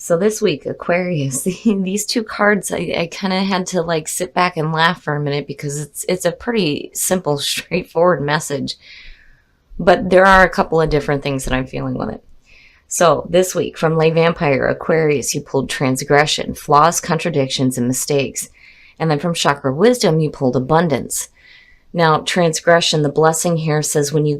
So this week, Aquarius, these two cards, I kind of had to like sit back and laugh for a minute because it's a pretty simple, straightforward message. But there are a couple of different things that I'm feeling with it. So this week, from Lay Vampire, Aquarius, you pulled transgression, flaws, contradictions, and mistakes. And then from Chakra Wisdom, you pulled abundance. Now, transgression, the blessing here says when we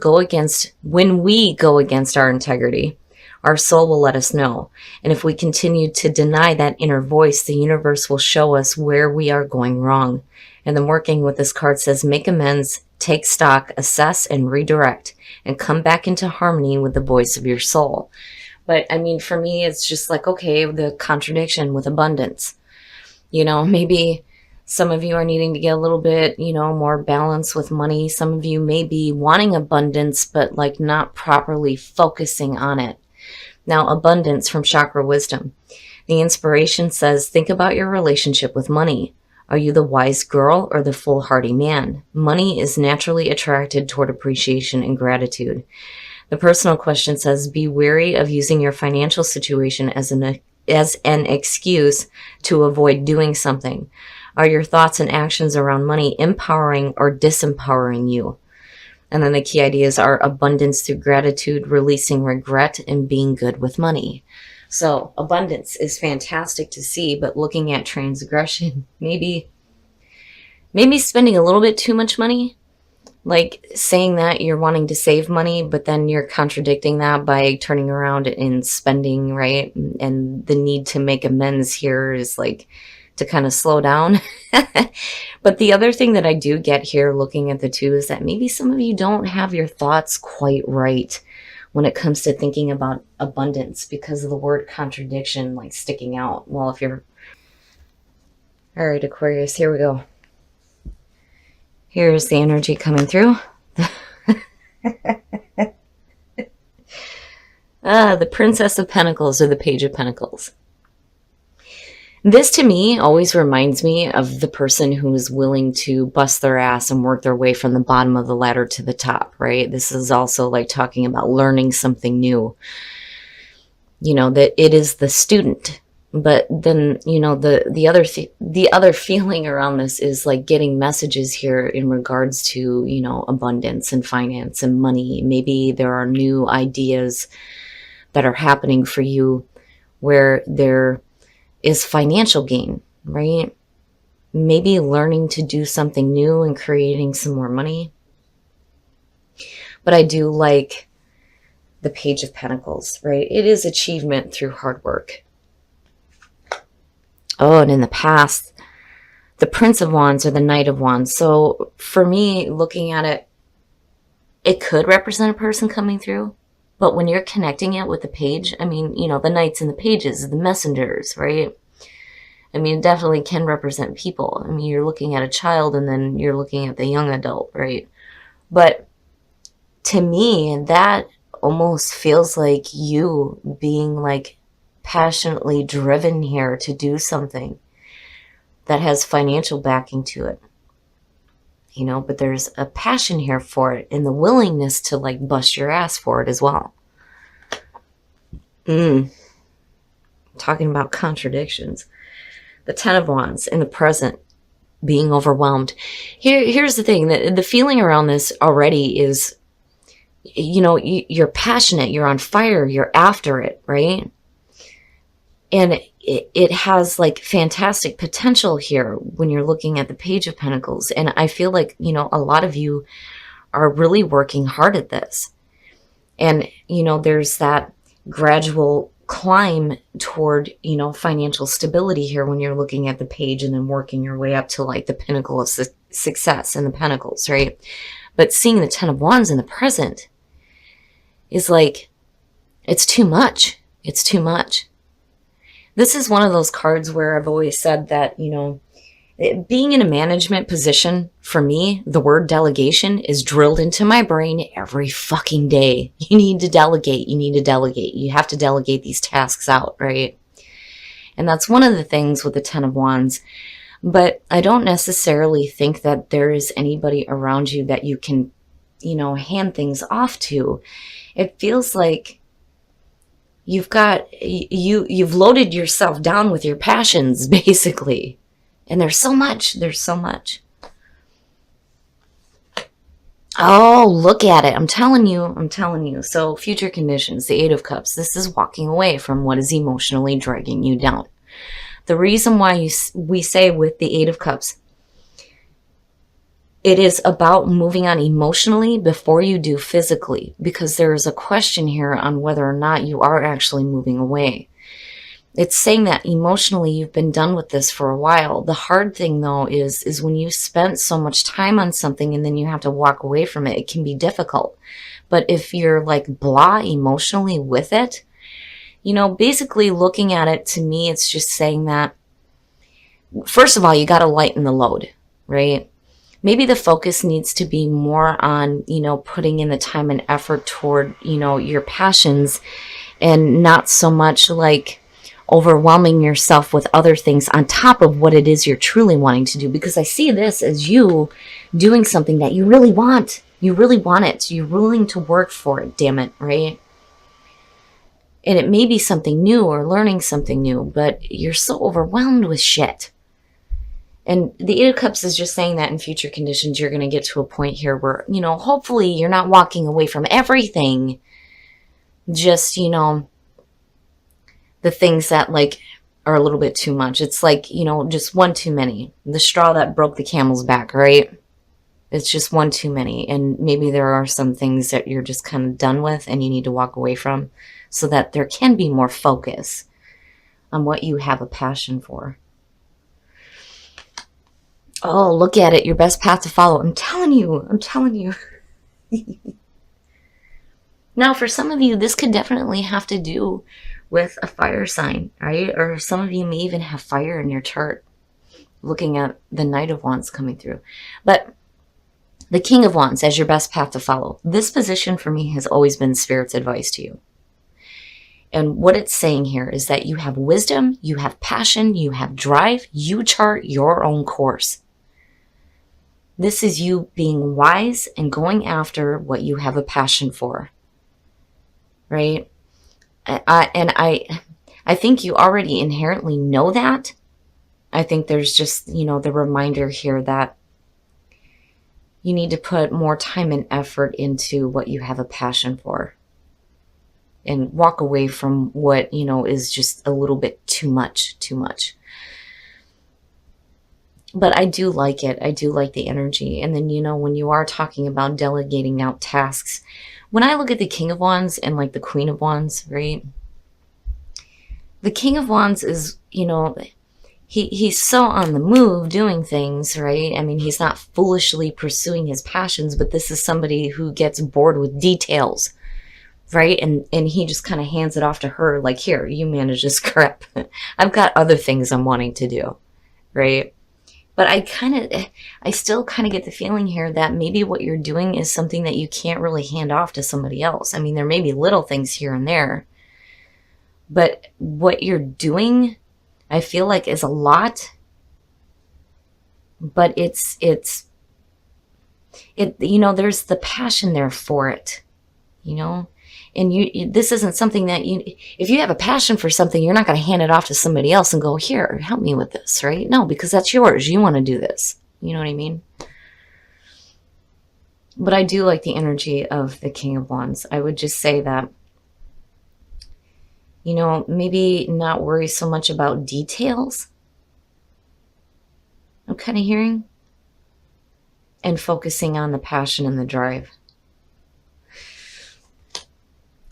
go against our integrity, our soul will let us know. And if we continue to deny that inner voice, the universe will show us where we are going wrong. And then working with this card says, make amends, take stock, assess, and redirect, and come back into harmony with the voice of your soul. But I mean, for me, it's just like, okay, the contradiction with abundance. Maybe some of you are needing to get a little bit, more balance with money. Some of you may be wanting abundance, but like not properly focusing on it. Now, abundance from Chakra Wisdom. The inspiration says, think about your relationship with money. Are you the wise girl or the foolhardy man? Money is naturally attracted toward appreciation and gratitude. The personal question says, be wary of using your financial situation as an excuse to avoid doing something. Are your thoughts and actions around money empowering or disempowering you? And then the key ideas are abundance through gratitude, releasing regret, and being good with money. So abundance is fantastic to see, but looking at transgression, maybe spending a little bit too much money, like saying that you're wanting to save money, but then you're contradicting that by turning around and spending, right? And the need to make amends here is like to kind of slow down. But the other thing that I do get here looking at the two is that maybe some of you don't have your thoughts quite right when it comes to thinking about abundance because of the word contradiction like sticking out. Well, if you're... All right, Aquarius, here we go. Here's the energy coming through. The Princess of Pentacles or the Page of Pentacles. This to me always reminds me of the person who is willing to bust their ass and work their way from the bottom of the ladder to the top, right? This is also like talking about learning something new. That it is the student. But then, the other feeling around this is like getting messages here in regards to, abundance and finance and money. Maybe there are new ideas that are happening for you where there is financial gain, right? Maybe learning to do something new and creating some more money. But I do like the Page of Pentacles, right? It is achievement through hard work. Oh, and in the past, the Prince of Wands or the Knight of Wands. So for me, looking at it, it could represent a person coming through. But when you're connecting it with the page, I mean, the knights and the pages, the messengers, right? I mean, it definitely can represent people. I mean, you're looking at a child and then you're looking at the young adult, right? But to me, that almost feels like you being like passionately driven here to do something that has financial backing to it. But there's a passion here for it and the willingness to like bust your ass for it as well. Talking about contradictions. The Ten of Wands in the present, being overwhelmed. Here's the thing, the feeling around this already is, you're passionate, you're on fire, you're after it, right? And it has like fantastic potential here when you're looking at the Page of Pentacles. And I feel like, a lot of you are really working hard at this. And, there's that gradual climb toward, financial stability here when you're looking at the page and then working your way up to like the pinnacle of success and the pentacles, right? But seeing the Ten of Wands in the present is like, it's too much. It's too much. This is one of those cards where I've always said that, being in a management position, for me, the word delegation is drilled into my brain every fucking day. You need to delegate. You need to delegate. You have to delegate these tasks out, right? And that's one of the things with the Ten of Wands. But I don't necessarily think that there is anybody around you that you can, hand things off to. It feels like you've loaded yourself down with your passions, basically. And there's so much. Oh, look at it. I'm telling you. So future conditions, the Eight of Cups. This is walking away from what is emotionally dragging you down. The reason why we say with the Eight of Cups, it is about moving on emotionally before you do physically, because there is a question here on whether or not you are actually moving away. It's saying that emotionally you've been done with this for a while. The hard thing though is when you spent so much time on something and then you have to walk away from it, it can be difficult. But if you're like blah emotionally with it, basically looking at it, to me, it's just saying that, first of all, you got to lighten the load, right? Maybe the focus needs to be more on, putting in the time and effort toward, your passions, and not so much like overwhelming yourself with other things on top of what it is you're truly wanting to do. Because I see this as you doing something that you really want. You really want it. You're willing to work for it, damn it, right? And it may be something new or learning something new, but you're so overwhelmed with shit. And the Eight of Cups is just saying that in future conditions, you're going to get to a point here where, hopefully you're not walking away from everything. Just, the things that like are a little bit too much. It's like, just one too many. The straw that broke the camel's back, right? It's just one too many. And maybe there are some things that you're just kind of done with and you need to walk away from, so that there can be more focus on what you have a passion for. Oh, look at it. Your best path to follow. I'm telling you. Now, for some of you, this could definitely have to do with a fire sign, right? Or some of you may even have fire in your chart, looking at the Knight of Wands coming through. But the King of Wands as your best path to follow. This position for me has always been Spirit's advice to you. And what it's saying here is that you have wisdom, you have passion, you have drive, you chart your own course. This is you being wise and going after what you have a passion for, right? I think you already inherently know that. I think there's just, the reminder here that you need to put more time and effort into what you have a passion for, and walk away from what, is just a little bit too much. But I do like it. I do like the energy. And then, when you are talking about delegating out tasks, when I look at the King of Wands and like the Queen of Wands, right? The King of Wands is, he's so on the move doing things, right? I mean, he's not foolishly pursuing his passions, but this is somebody who gets bored with details, right? And he just kind of hands it off to her, like, here, you manage this crap. I've got other things I'm wanting to do, right? But I still kind of get the feeling here that maybe what you're doing is something that you can't really hand off to somebody else. I mean, there may be little things here and there, but what you're doing, I feel like, is a lot. But it's there's the passion there for it, And this isn't something that if you have a passion for something, you're not going to hand it off to somebody else and go, here, help me with this, right? No, because that's yours. You want to do this. You know what I mean? But I do like the energy of the King of Wands. I would just say that, maybe not worry so much about details. I'm kind of hearing. And focusing on the passion and the drive.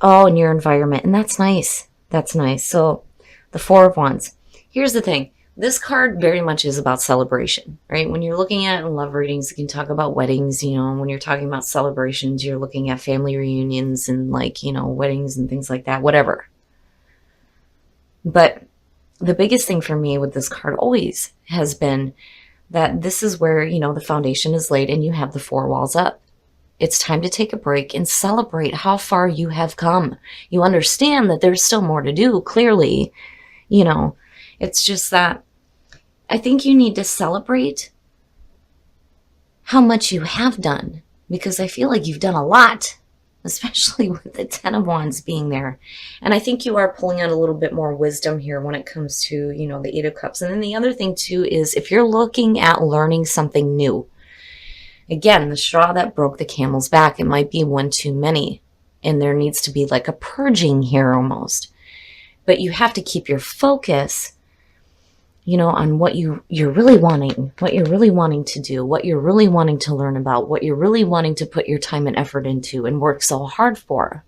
Oh, and your environment. And that's nice. That's nice. So the Four of Wands. Here's the thing. This card very much is about celebration, right? When you're looking at love readings, you can talk about weddings, when you're talking about celebrations, you're looking at family reunions and weddings and things like that, whatever. But the biggest thing for me with this card always has been that this is where, the foundation is laid and you have the four walls up. It's time to take a break and celebrate how far you have come. You understand that there's still more to do, clearly. It's just that I think you need to celebrate how much you have done, because I feel like you've done a lot. especially with the Ten of Wands being there. And I think you are pulling out a little bit more wisdom here when it comes to, you know, the Eight of Cups. And then the other thing too is if you're looking at learning something new, again, the straw that broke the camel's back, it might be one too many. And there needs to be like a purging here almost. But you have to keep your focus, you know, on what you're really wanting, what you're really wanting to do, what you're really wanting to learn about, what you're really wanting to put your time and effort into and work so hard for.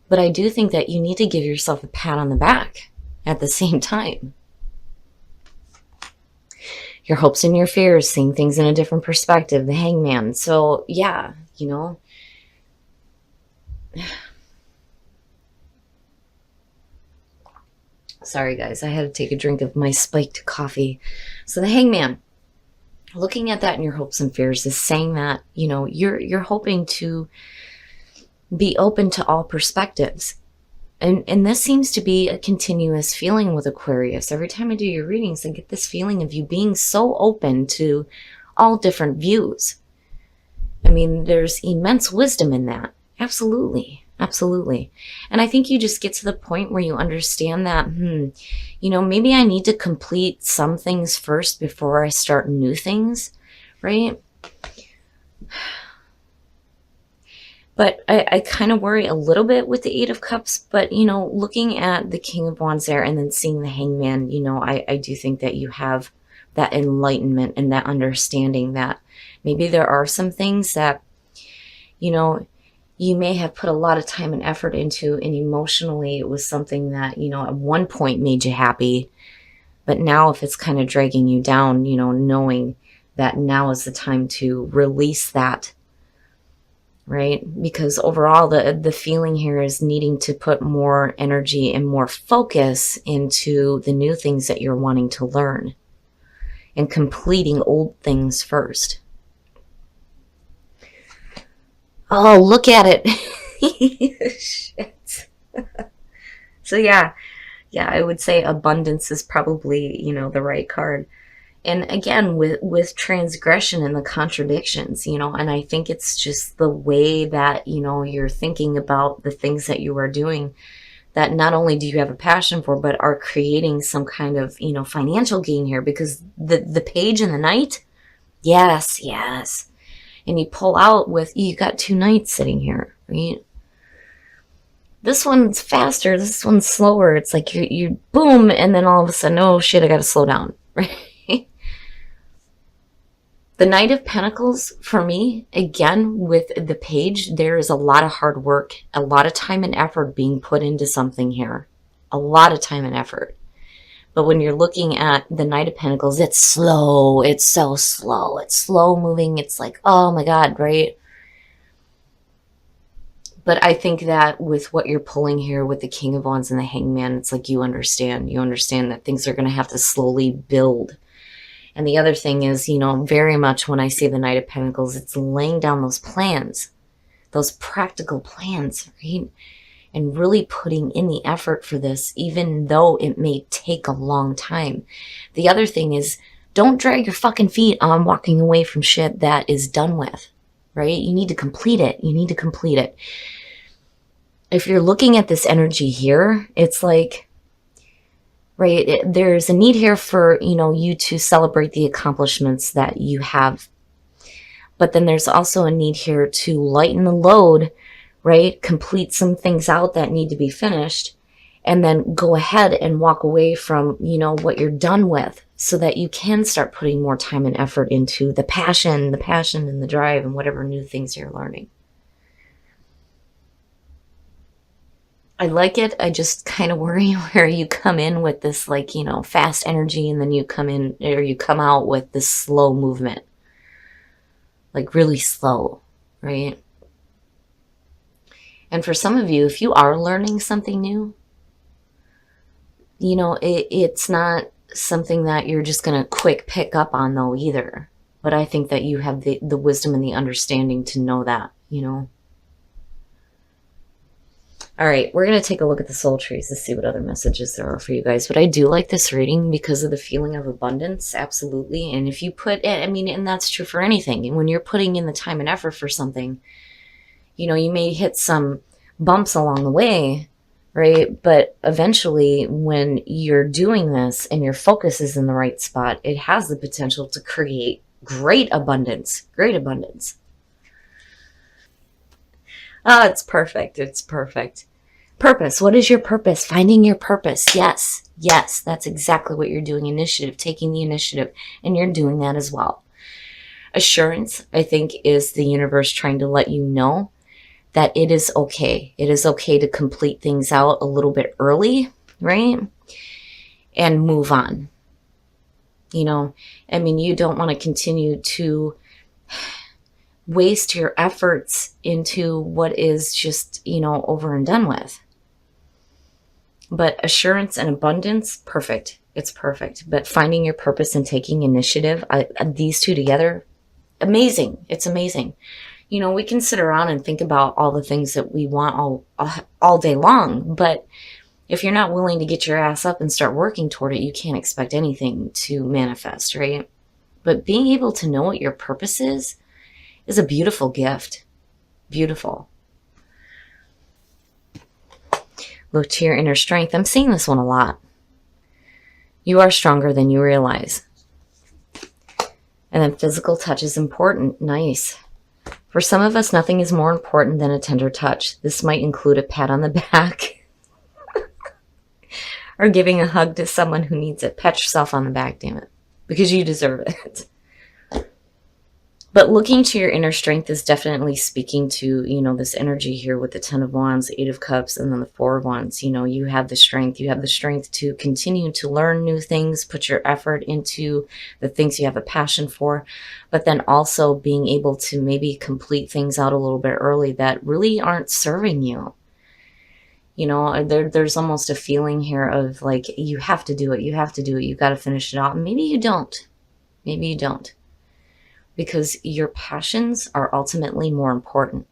But I do think that you need to give yourself a pat on the back at the same time. Your hopes and your fears, seeing things in a different perspective, the Hangman. So yeah, you know, sorry guys, I had to take a drink of my spiked coffee. So the Hangman, looking at that in your hopes and fears is saying that, you know, you're hoping to be open to all perspectives. And this seems to be a continuous feeling with Aquarius. Every time I do your readings, I get this feeling of you being so open to all different views. I mean, there's immense wisdom in that. Absolutely. Absolutely. And I think you just get to the point where you understand that, you know, maybe I need to complete some things first before I start new things, right? But I kind of worry a little bit with the Eight of Cups, but, you know, looking at the King of Wands there and then seeing the Hangman, you know, I do think that you have that enlightenment and that understanding that maybe there are some things that, you know, you may have put a lot of time and effort into, and emotionally it was something that, you know, at one point made you happy. But now if it's kind of dragging you down, you know, knowing that now is the time to release that, right? Because overall the feeling here is needing to put more energy and more focus into the new things that you're wanting to learn and completing old things first. Oh, look at it. Shit. So yeah, I would say abundance is probably, you know, the right card. And again, with transgression and the contradictions, you know, and I think it's just the way that, you know, you're thinking about the things that you are doing that not only do you have a passion for, but are creating some kind of, you know, financial gain here, because the page and the knight, yes. And you pull out with, you got two knights sitting here, right? This one's faster, this one's slower. It's like you boom, and then all of a sudden, oh shit, I gotta slow down, right? The Knight of Pentacles, for me, again, with the page, there is a lot of hard work, a lot of time and effort being put into something here. A lot of time and effort. But when you're looking at the Knight of Pentacles, it's slow. It's so slow. It's slow moving. It's like, oh my God, right? But I think that with what you're pulling here with the King of Wands and the Hangman, it's like you understand. You understand that things are going to have to slowly build. And the other thing is, you know, very much when I say the Knight of Pentacles, it's laying down those plans, those practical plans, right? And really putting in the effort for this, even though it may take a long time. The other thing is, don't drag your fucking feet on walking away from shit that is done with, right? You need to complete it. You need to complete it. If you're looking at this energy here, it's like, right, there's a need here for, you know, you to celebrate the accomplishments that you have. But then there's also a need here to lighten the load, right? Complete some things out that need to be finished, and then go ahead and walk away from, you know, what you're done with, so that you can start putting more time and effort into the passion and the drive and whatever new things you're learning. I like it. I just kind of worry where you come in with this, like, you know, fast energy, and then you come in, or you come out with this slow movement. Like really slow, right? And for some of you, if you are learning something new, you know, it's not something that you're just going to quick pick up on though either. But I think that you have the wisdom and the understanding to know that, you know. All right, we're going to take a look at the soul trees to see what other messages there are for you guys. But I do like this reading because of the feeling of abundance, absolutely. And if you put, I mean, and that's true for anything. When you're putting in the time and effort for something, You know, you may hit some bumps along the way, right? But eventually, when you're doing this and your focus is in the right spot, it has the potential to create great abundance, great abundance. Oh, it's perfect. It's perfect. Purpose. What is your purpose? Finding your purpose. Yes. Yes. That's exactly what you're doing. Initiative, taking the initiative. And you're doing that as well. Assurance, I think, is the universe trying to let you know that it is okay. It is okay to complete things out a little bit early, right? And move on. You know, I mean, you don't want to continue to waste your efforts into what is just, you know, over and done with. But assurance and abundance, perfect. It's perfect. But finding your purpose and taking initiative, these two together, amazing. It's amazing. You know, we can sit around and think about all the things that we want all day long, but if you're not willing to get your ass up and start working toward it, you can't expect anything to manifest, right? But being able to know what your purpose is a beautiful gift. Beautiful. Look to your inner strength. I'm seeing this one a lot. You are stronger than you realize. And then physical touch is important. Nice. For some of us, nothing is more important than a tender touch. This might include a pat on the back or giving a hug to someone who needs it. Pat yourself on the back, damn it, because you deserve it. But looking to your inner strength is definitely speaking to, you know, this energy here with the 10 of Wands, 8 of Cups, and then the 4 of Wands. You know, you have the strength. You have the strength to continue to learn new things, put your effort into the things you have a passion for, but then also being able to maybe complete things out a little bit early that really aren't serving you. You know, there's almost a feeling here of like, you have to do it. You have to do it. You got to finish it out. And maybe you don't. Maybe you don't. Because your passions are ultimately more important.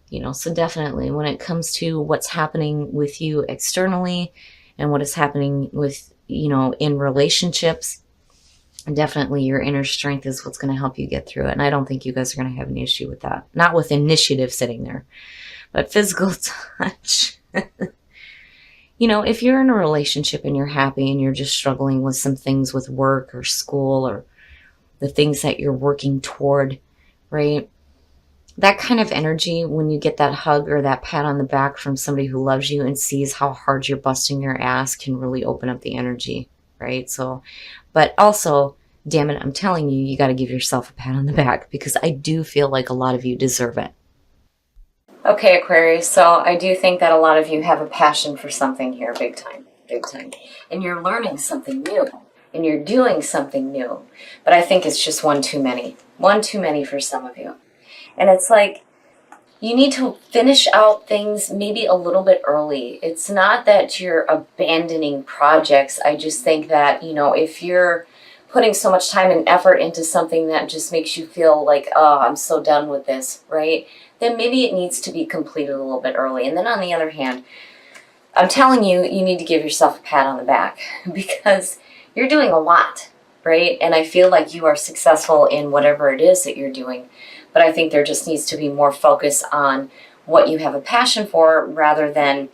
You know, so definitely when it comes to what's happening with you externally and what is happening with, you know, in relationships, definitely your inner strength is what's going to help you get through it. And I don't think you guys are going to have an issue with that. Not with initiative sitting there, but physical touch. You know, if you're in a relationship and you're happy and you're just struggling with some things with work or school or the things that you're working toward, right? That kind of energy, when you get that hug or that pat on the back from somebody who loves you and sees how hard you're busting your ass, can really open up the energy, right? So, but also, damn it, I'm telling you, you got to give yourself a pat on the back because I do feel like a lot of you deserve it. Okay, Aquarius, so I do think that a lot of you have a passion for something here, big time, big time. And you're learning something new. And you're doing something new. But I think it's just one too many. One too many for some of you. And it's like, you need to finish out things maybe a little bit early. It's not that you're abandoning projects. I just think that, you know, if you're putting so much time and effort into something that just makes you feel like, oh, I'm so done with this, right? Then maybe it needs to be completed a little bit early. And then on the other hand, I'm telling you, you need to give yourself a pat on the back because you're doing a lot, right? And I feel like you are successful in whatever it is that you're doing. But I think there just needs to be more focus on what you have a passion for rather than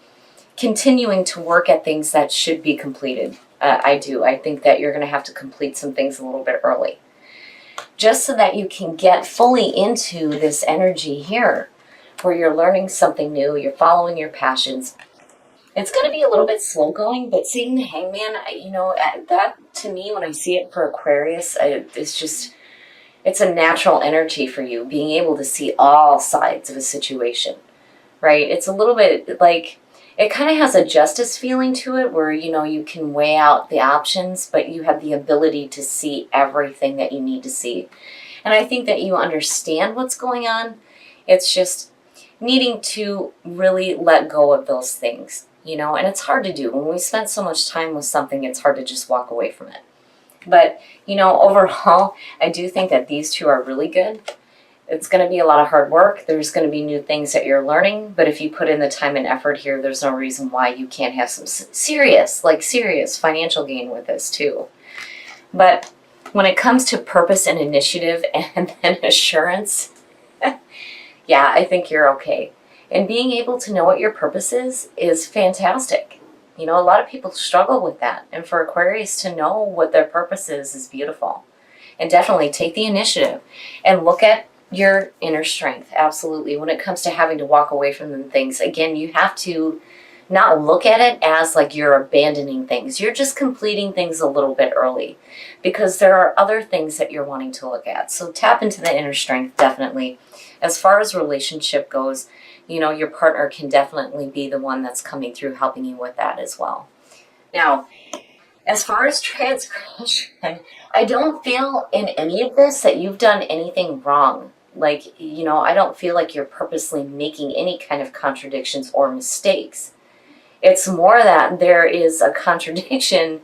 continuing to work at things that should be completed. I do. I think that you're going to have to complete some things a little bit early. Just so that you can get fully into this energy here where you're learning something new, you're following your passions. It's going to be a little bit slow going, but seeing the Hangman, you know, that to me, when I see it for Aquarius, it's a natural energy for you, being able to see all sides of a situation, right? It's a little bit like, it kind of has a justice feeling to it where, you know, you can weigh out the options, but you have the ability to see everything that you need to see. And I think that you understand what's going on. It's just needing to really let go of those things. You know, and it's hard to do. When we spend so much time with something, it's hard to just walk away from it. But, you know, overall, I do think that these two are really good. It's going to be a lot of hard work. There's going to be new things that you're learning. But if you put in the time and effort here, there's no reason why you can't have some serious financial gain with this too. But when it comes to purpose and initiative and then assurance, Yeah, I think you're okay. And being able to know what your purpose is fantastic. You know, a lot of people struggle with that. And for Aquarius to know what their purpose is beautiful. And definitely take the initiative and look at your inner strength. Absolutely. When it comes to having to walk away from them things, again, you have to not look at it as like you're abandoning things. You're just completing things a little bit early because there are other things that you're wanting to look at. So tap into the inner strength, definitely. As far as relationship goes, you know, your partner can definitely be the one that's coming through helping you with that as well. Now, as far as transgression, I don't feel in any of this that you've done anything wrong. Like, you know, I don't feel like you're purposely making any kind of contradictions or mistakes. It's more that there is a contradiction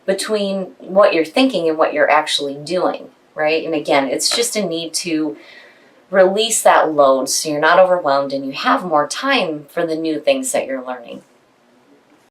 between what you're thinking and what you're actually doing, right? And again, it's just a need to release that load so you're not overwhelmed and you have more time for the new things that you're learning.